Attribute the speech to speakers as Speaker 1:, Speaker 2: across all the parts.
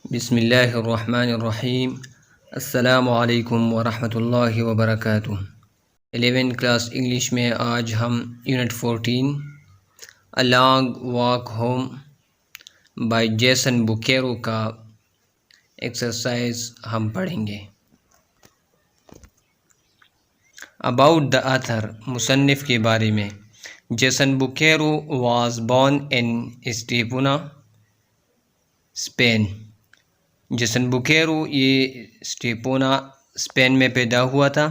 Speaker 1: बिस्मिल्लाहिर्रहमानिर्रहीम। अस्सलामु अलैकुम वरहमतुल्लाहि वबरकातुह। 11th क्लास इंग्लिश में आज हम unit 14 a long walk home by Jason Bocarro का एक्सरसाइज हम पढ़ेंगे। अबाउट द ऑथर, मुसन्निफ़ के बारे में। Jason Bocarro was born in Estepona, Spain. Jason Bocarro ये स्टेपोना स्पेन में पैदा हुआ था।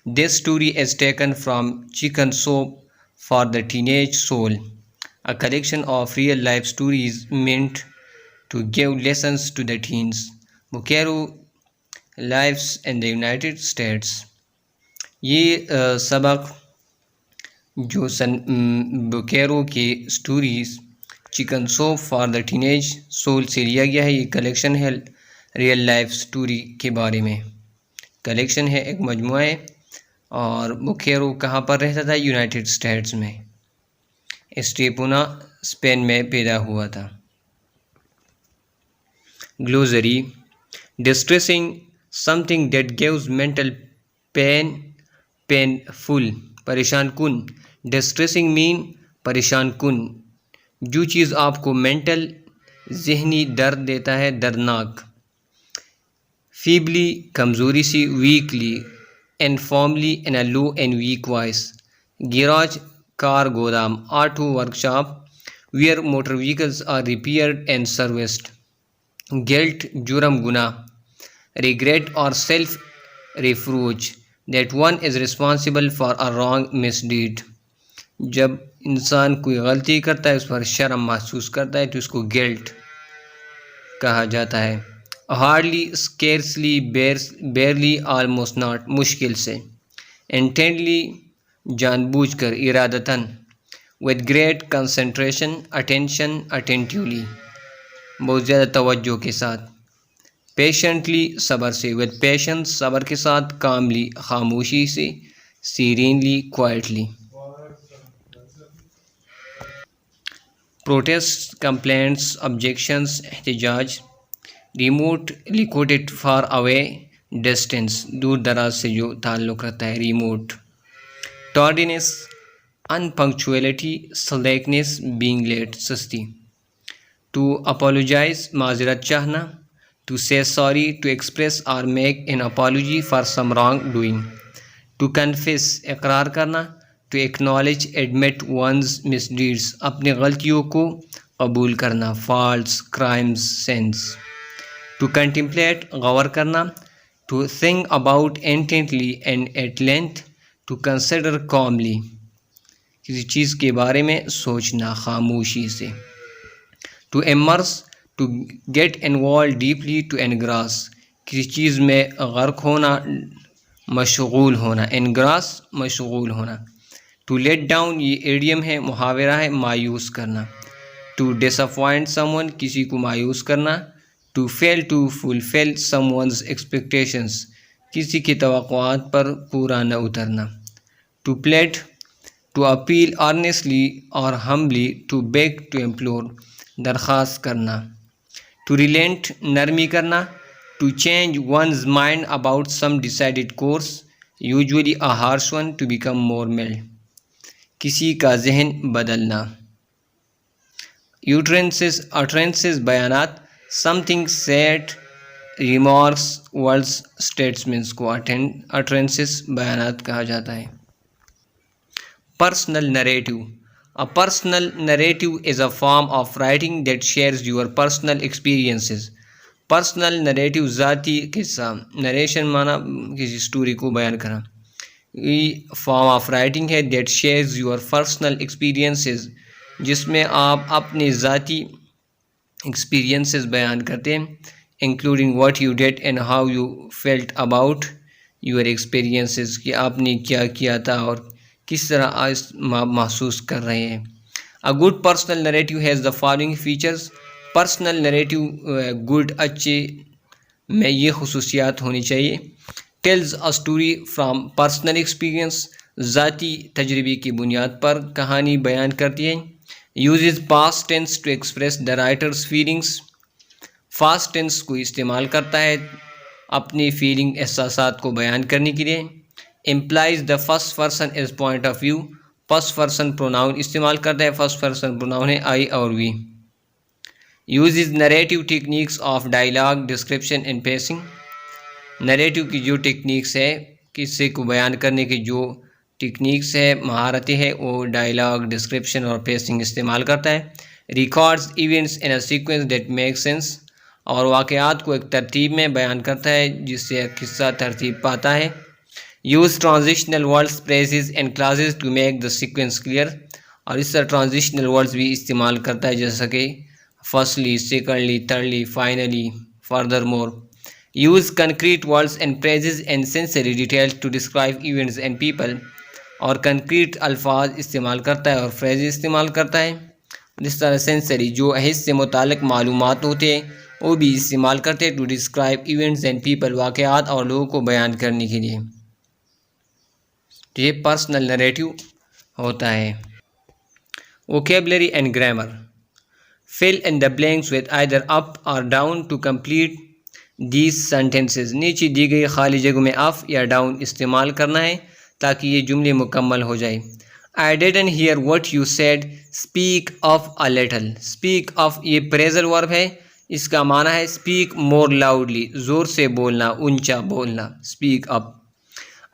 Speaker 1: This story is taken from Chicken soap for the teenage soul, a collection of real life stories meant to give lessons to the teens. Bucaro lives in the United States. ये सबक जो बुकेरो के stories chicken soap for the teenage soul से लिया गया है। ये कलेक्शन है रियल लाइफ स्टोरी के बारे में, कलेक्शन है, एक मजमुआ है। और बुकेरो कहाँ पर रहता था? यूनाइटेड स्टेट्स में, स्टेपुना स्पेन में पैदा हुआ था। Glossary, distressing something that gives mental pain, painful, परेशान कुन। डिस्ट्रेसिंग मीन परेशान कुन, जो चीज़ आपको मेंटल जहनी दर्द देता है, दर्दनाक। फीबली, कमज़ोरी सी। Weakly, informally, in a low and weak voice. Garage, car गोदाम। Auto, workshop, where motor vehicles are repaired and serviced. Guilt, जुर्म, गुनाह। Regret or self reproach, that one is responsible for a wrong misdeed. जब इंसान कोई गलती करता है, उस पर शर्म महसूस करता है, तो उसको गिल्ट कहा जाता है। Hardly, scarcely, barely, almost not, मुश्किल से। इंटेंटली, जानबूझकर, इरादतन। With great concentration, attention, attentively, बहुत ज़्यादा तवज्जो के साथ। पेशेंटली, सब्र से। विद पेशेंस, सब्र के साथ। कामली, खामोशी से। Serenely, quietly. Protest, complaints, objections, एहतजाज। Remote, located, far away, distance, दूर दराज से जो ताल्लुक़ रखता है, remote. Tardiness, unpunctuality, slackness, being late, सुस्ती। टू अपोलोजाइज, माजरत चाहना। To say sorry, to express or make an apology for some wrong doing. To confess, इकरार करना। To acknowledge, admit one's misdeeds, अपनी गलतियों को कबूल करना, faults, crimes, sins. To contemplate, गौर करना। To think about intently and at length. To consider calmly, किसी चीज़ के बारे में सोचना, खामोशी से। To immerse, to get involve deeply, to engross, किसी चीज़ में गर्क होना, मशगूल होना, एनग्रास, मशगूल होना। टू लेट डाउन, ये एडियम है, मुहावरा है, मायूस करना। टू डिसअपॉइंट समवन, किसी को मायूस करना। To fail to fulfil someone's expectations, किसी की तवक्कुआत पर पूरा न उतरना। To plead, to appeal earnestly or humbly. To beg, to implore, दरख्वास्त करना। टू रिलेंट, नरमी करना। To change one's mind about some decided course, usually a harsh one, to become more mild, किसी का जहन बदलना। यूट्रेंसेस, अटरेंसेस, बयानात। Something said, remarks, words, statements को अटरेंसेस, बयानात कहा जाता है। Personal narrative, a personal narrative is a form of writing that shares your personal experiences. Personal narrative, ज़ाती किस्सा, नरेशन माना किसी स्टोरी को बयान करना। ये फॉर्म ऑफ राइटिंग है that shares your personal experiences, जिसमें आप अपने ज़ाती एक्सपीरियंसेस बयान करते हैं, including what you did and how you felt about your experiences, कि आपने क्या किया था और किस तरह आज महसूस कर रहे हैं। A good personal narrative has the following features. Personal narrative good, अच्छे में ये खुसूसियात होनी चाहिए। Tells a story from personal experience, ज़ाती तजर्बे की बुनियाद पर कहानी बयान करती है। Uses past tense to express the writer's feelings, fast tense को इस्तेमाल करता है अपनी फीलिंग एहसासात को बयान करने के लिए। Implies the first person as point of view, first person pronoun इस्तेमाल करता है, फर्स्ट पर्सन प्रोनाउन है आई और we. Uses narrative techniques of dialogue description and pacing, narrative की जो टेक्निक्स है, किस्से को बयान करने की जो टेक्निक्स है, महारतें हैं, वो डायलॉग डिस्क्रिप्शन और पेसिंग इस्तेमाल करता है। Records events in a sequence that make sense, और वाक़यात को एक तरतीब में बयान करता है जिससे किस्सा तरतीब पाता है। Use transitional words phrases and clauses to make the sequence clear, और इस तरह ट्रांजिशनल वर्ड्स भी इस्तेमाल करता है जैसा कि firstly, secondly, thirdly, finally, furthermore. Use concrete words and phrases and sensory details to describe events and people, और कंक्रीट अल्फाज इस्तेमाल करता है और फ्रेजेस इस्तेमाल करता है। जिस तरह सेंसरी जो हिस्से से मुतालिक मालूमात होते हैं वो भी इस्तेमाल करते हैं to describe events and people, वाक़यात और लोगों को बयान करने के लिए। तो ये पर्सनल नरेटिव होता है। Vocabulary and grammar, fill in the blanks with either up or down to complete these sentences, नीचे दी गई खाली जगहों में अप या डाउन इस्तेमाल करना है ताकि ये जुमले मुकम्मल हो जाए। I didn't here what you said, speak of a little, speak of ये प्रेजल वर्ब है, इसका माना है स्पीक मोर लाउडली, ज़ोर से बोलना, ऊंचा बोलना, speak up.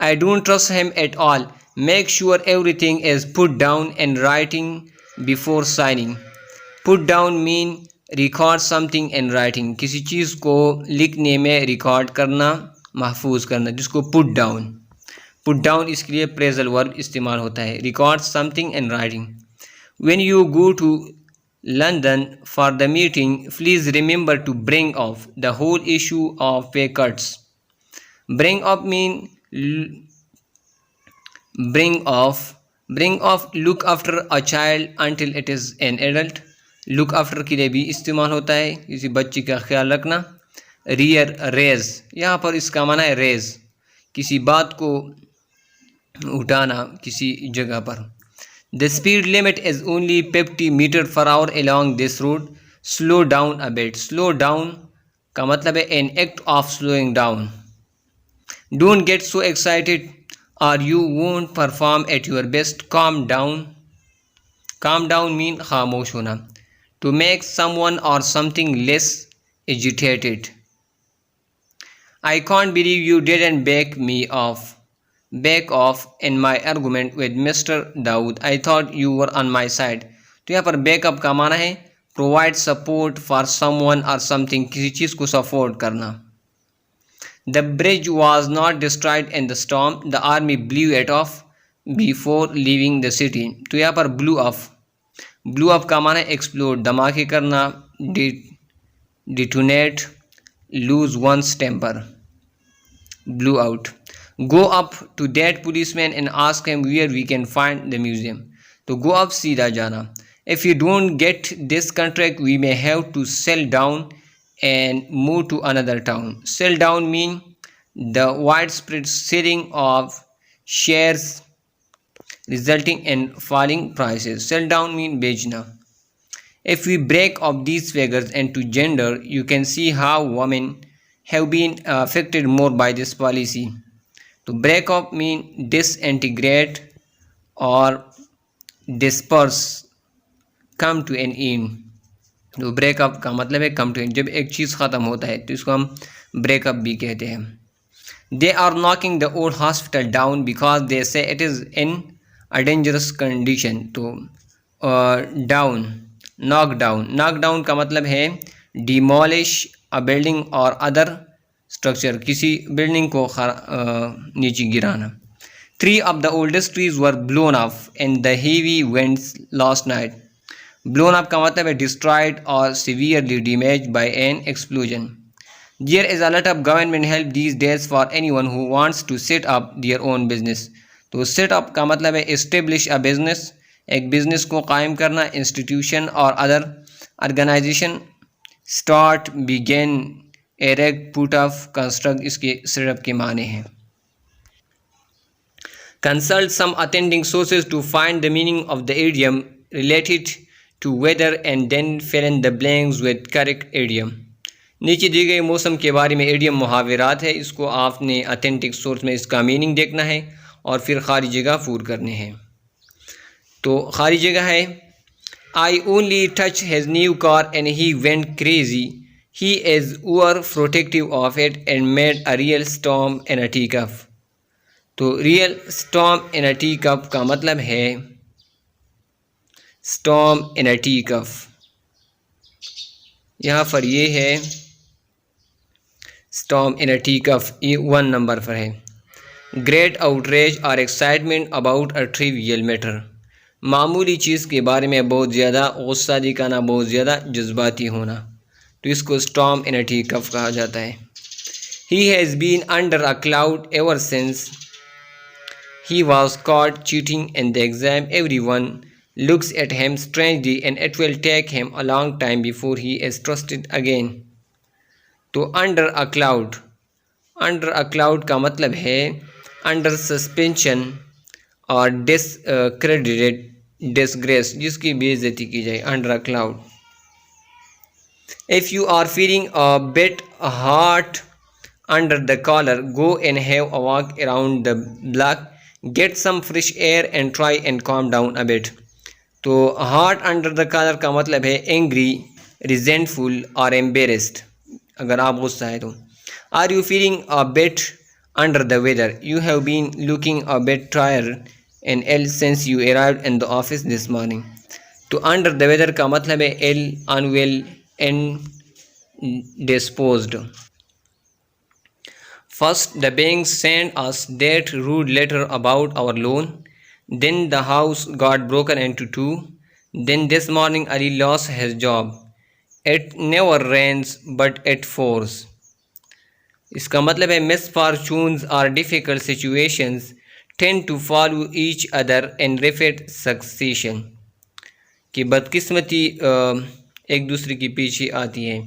Speaker 1: I don't trust him at all, make sure everything is put down and writing before signing. Put down mean record something in writing, किसी चीज़ को लिखने में रिकॉर्ड करना, महफूज करना, जिसको पुट डाउन। पुट डाउन इसके लिए प्रेजल वर्ब इस्तेमाल होता है। Record something in writing. When you go to London for the meeting, please remember to bring off the whole issue of pay cuts. Bring off mean bring off look after a child until it is an adult. Look after के लिए भी इस्तेमाल होता है, किसी बच्चे का ख्याल रखना। Rear raise, यहाँ पर इसका माना है रेज, किसी बात को उठाना किसी जगह पर। The speed limit is only 50 metre per hour along this road. Slow down a bit. Slow down का मतलब है an act of slowing down. Don't get so excited or you won't perform at your best. Calm down. Calm down mean खामोश होना. To make someone or something less agitated. I can't believe you didn't back off in my argument with Mr. Dawood. I thought you were on my side. तो यहाँ पर backup का माना है provide support for someone और something, किसी चीज़ को support करना। The bridge was not destroyed in the storm, the army blue it of before leaving the city. तो यहाँ पर ब्लू ऑफ का माना है एक्सप्लोड, धमाके करना, detonate, lose one's temper, blow out. Go up to that policeman and ask him where we can find the museum. तो go up सीधा जाना। If you don't get this contract, we may have to sell down and move to another town. Sell down mean the widespread selling of shares resulting in falling prices. Sell down mean बेचना। If we break up these figures into gender, you can see how women have been affected more by this policy. तो break up mean disintegrate और disperse, come to an end. तो breakup का मतलब है come to and, जब एक चीज़ ख़त्म होता है तो इसको हम ब्रेकअप भी कहते हैं। They are knocking the old hospital down because they say it is in a dangerous condition. तो डाउन, नॉक डाउन का मतलब है demolish a building or other structure, किसी बिल्डिंग को नीचे गिराना। 3 of the oldest trees were blown off in the heavy winds last night. Blown up का मतलब है destroyed or severely damaged by an explosion. There is a lot of government help these days for anyone who wants to set up their own business. तो set up का मतलब है establish a business, एक business को कायम करना, institution और other organization। Start, begin, erect, put up, construct इसके सेटअप के माने हैं। Consult some attending sources to find the meaning of the idiom related to weather and then fill in the blanks with correct idiom. नीचे दिए गए मौसम के बारे में इडियम मुहावरात है, इसको आपने अथेंटिक सोर्स में इसका मीनिंग देखना है और फिर खाली जगह पूर करने हैं। तो खाली जगह है, I only touched his new car and he went crazy. He is overprotective of it and made a real storm in a teacup. तो real storm in a teacup का मतलब है storm in a teacup। यहाँ पर ये है storm in a teacup, ये 1 number पर है। Great outrage or excitement about a trivial matter, मामूली चीज़ के बारे में बहुत ज़्यादा गुस्सा दिखाना, बहुत ज़्यादा जज्बाती होना, तो इसको storm in a teacup कहा जाता है। He has been under a cloud ever since he was caught cheating in the exam. Everyone looks at him strangely and it will take him a long time before he is trusted again. तो under a cloud, under a cloud का मतलब है under suspension और discredited disgrace, जिसकी बेइज्जती की जाए, under a cloud. If you are feeling a bit hot under the collar, go and have a walk around the block, get some fresh air and try and calm down a bit. तो hot under the collar का मतलब है angry, resentful और embarrassed, अगर आप गुस्सा है तो। Are you feeling a bit under the weather, you have been looking a bit tired and ill since you arrived in the office this morning. तो अंडर द वेदर का मतलब है ill, unwell, indisposed. First, the bank sent us that rude letter about our loan. Then the house got broken into two. Then this morning Ali lost his job. It never rains but it pours. इसका मतलब है misfortunes or difficult situations tend to follow each other in rapid succession, कि बदकिस्मती एक दूसरे के पीछे आती है।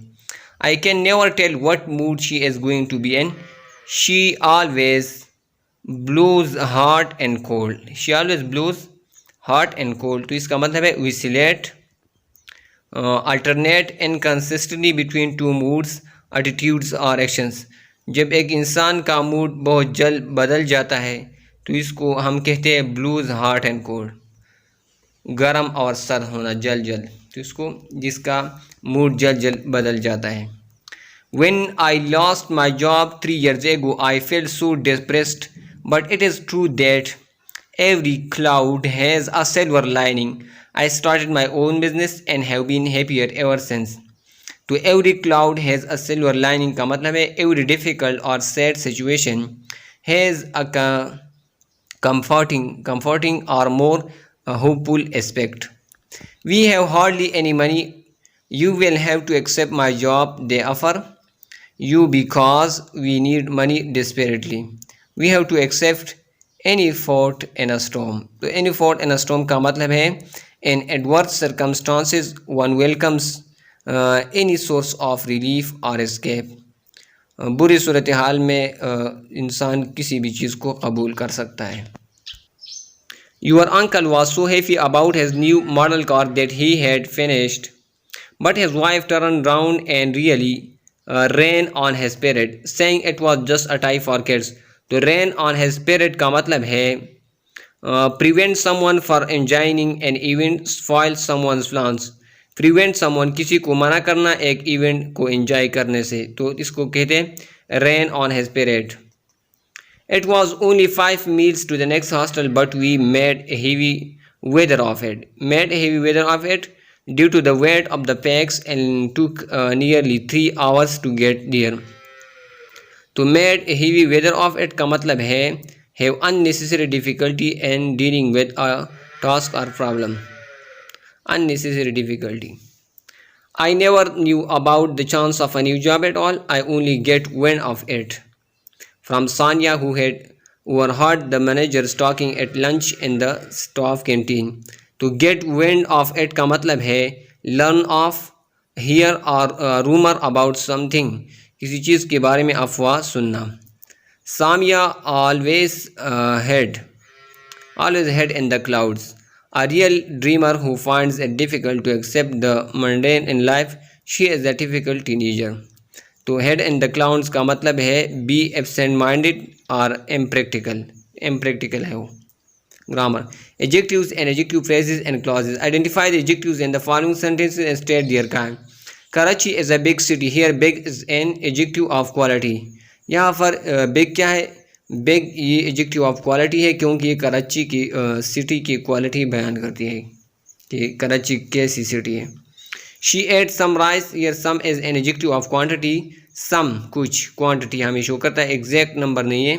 Speaker 1: I can never tell what mood she is going to be in. She always blows hot and cold. She always blows hot and cold, तो इसका मतलब है vacillate, alternate inconsistently between two moods, attitudes or actions। जब एक इंसान का mood बहुत जल्द बदल जाता है तो इसको हम कहते हैं ब्लूज हॉट एंड कोल्ड, गर्म और सर्द होना, जल्द जल्द, तो इसको जिसका मूड जल्द जल्द बदल जाता है। When I lost my job 3 years ago, I felt so depressed, but it is true that every cloud has a silver lining. I started my own business and have been happier ever since. तो every cloud has a silver lining का मतलब है every difficult or sad situation has a comforting or more hopeful aspect. We have hardly any money. You will have to accept my job they offer you because we need money desperately. We have to accept any fault in a storm. तो any fault in a storm का मतलब है in adverse circumstances one welcomes any source of relief or escape. बुरी सूरत हाल में इंसान किसी भी चीज़ को कबूल कर सकता है। Your uncle was so happy about his new model car that he had finished, but his wife turned round and really ran on his parrot, saying it was just a toy for kids. तो ran on his parrot का मतलब है prevent someone for enjoying an event, spoil someone's plans. prevent someone किसी को मना करना एक event को एंजॉय करने से, तो इसको कहते हैं ran on his parrot. It was only 5 miles to the next hostel, but we made heavy weather of it. Made heavy weather of it due to the weight of the packs and took nearly 3 hours to get there. तो made heavy weather of it का मतलब है have unnecessary difficulty in dealing with a task or problem. Unnecessary difficulty. I never knew about the chance of a new job at all. I only get wind of it from Sanya, who had overheard the managers talking at lunch in the staff canteen. To get wind of it का मतलब है learn of, hear or rumor about something, किसी चीज़ के बारे में अफवाह सुनना। Samya always head in the clouds. A real dreamer who finds it difficult to accept the mundane in life. She is a typical teenager. तो head in the clouds का मतलब है बी एब्सेंट माइंडेड और impractical है वो। Grammar adjectives and adjective phrases and clauses identify the adjectives in the following sentences and state their kind. Karachi is a big city, here big is an adjective of quality. यहाँ पर big क्या है, big ये adjective of quality है क्योंकि ये कराची की city की क्वालिटी बयान करती है कि कराची कैसी सिटी है। She ate some rice, here some is an adjective of quantity, some कुछ, क्वांटिटी हमें शो करता है, एग्जैक्ट नंबर नहीं है।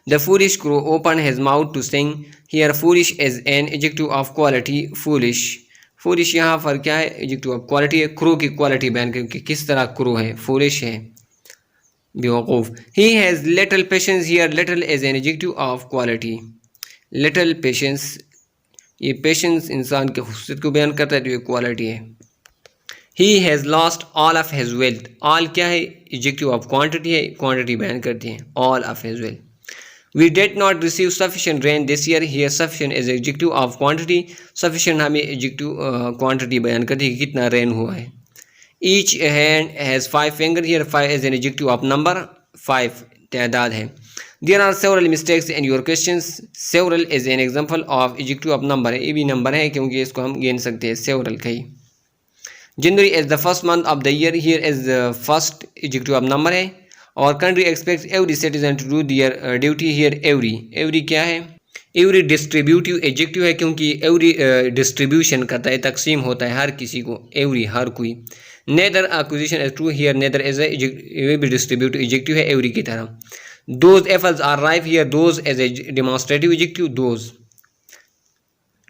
Speaker 1: The foolish crow open his mouth to sing, here foolish is an adjective of quality, foolish यहाँ पर क्या है, एडजेक्टिव ऑफ क्वालिटी है। क्रो की क्वालिटी बयान करके किस तरह क्रो है, फूलिश है, बेवकूफ़। He has little patience, here little is an adjective of quality, little patience, ये पेशेंस इंसान के खूबसूरत को बयान करता है तो ये क्वालिटी है। He has lost all of his wealth, all क्या है, एडजेक्टिव ऑफ क्वांटिटी है, क्वांटिटी बयान करती है, all of his wealth. We did not receive sufficient rain this year, here sufficient is adjective of quantity, sufficient हमें adjective quantity बयान करती है कि कितना रेन हुआ है। Each hand has 5 finger, here 5 is an adjective of number, 5 तादाद है। There are several mistakes in your questions, several is an example of adjective of number है, ये भी नंबर है क्योंकि इसको हम गिन सकते हैं, सेवरल कहीं। January is the first month of the year, here is the first adjective of number है। Our country expects every citizen to do their duty, here every क्या है, एवरी डिस्ट्रीब्यूटिव एडजेक्टिव है क्योंकि एवरी डिस्ट्रीब्यूशन करता है, तकसीम होता है हर किसी को, एवरी हर कोई। Neither accusation is true, here neither is a भी डिस्ट्रीब्यूटिव एडजेक्टिव है एवरी की तरह। Those apples are ripe, here those is a demonstrative adjective, those.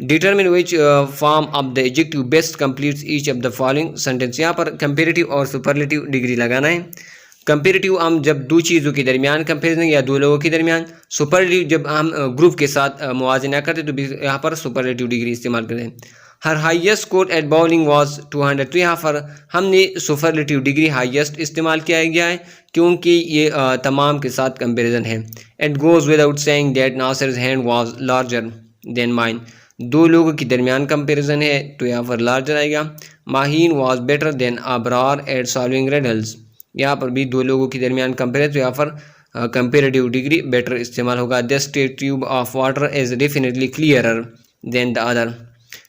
Speaker 1: Determine which form of the adjective best completes each of the following sentence, यहाँ पर comparative और superlative degree लगाना है। Comparative हम जब दो चीज़ों के दरमियान कंपेरिजन या दो लोगों के दरमियान, सुपरलेटिव जब हम ग्रुप के साथ मुआवजना करते तो यहाँ पर सुपरलेटिव डिग्री इस्तेमाल करते हैं। Her highest score at bowling was 200, तो यहाँ पर हमने सुपरलेटिव डिग्री हाईएस्ट इस्तेमाल किया गया है क्योंकि ये तमाम के साथ कंपेरिजन है। It goes without saying that Nasir's hand was larger than mine, दो लोगों के दरमियान कंपेरिजन है तो यहाँ पर लार्जर आएगा। Maheen was better than Abrar eight solving riddles, यहाँ पर भी दो लोगों के दरमियान कंपेयर तो यहाँ पर कंपेरेटिव डिग्री बेटर इस्तेमाल होगा। This tube of water is definitely clearer than the other,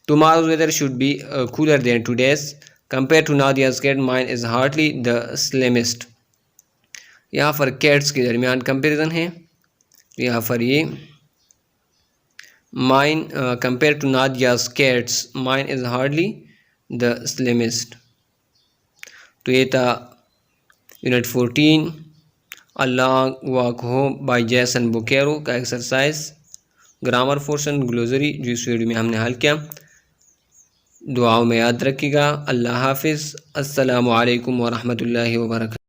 Speaker 1: tomorrow's weather should be cooler than today's, compare to Nadia's cat mine is hardly the slimmest, यहाँ पर कैट्स के दरमियान कंपेरिजन है, यहाँ पर ये mine compare to Nadia's cats mine is hardly the slimmest. तो ये था unit 14 a long walk home by Jason Bocarro का एक्सरसाइज, ग्रामर पोर्शन ग्लोसरी जो इस वीडियो में हमने हल किया। दुआओं में याद रखिएगा। अल्लाह हाफिज़। अस्सलामु अलैकुम वरहमतुल्लाहि वबरकातुहू।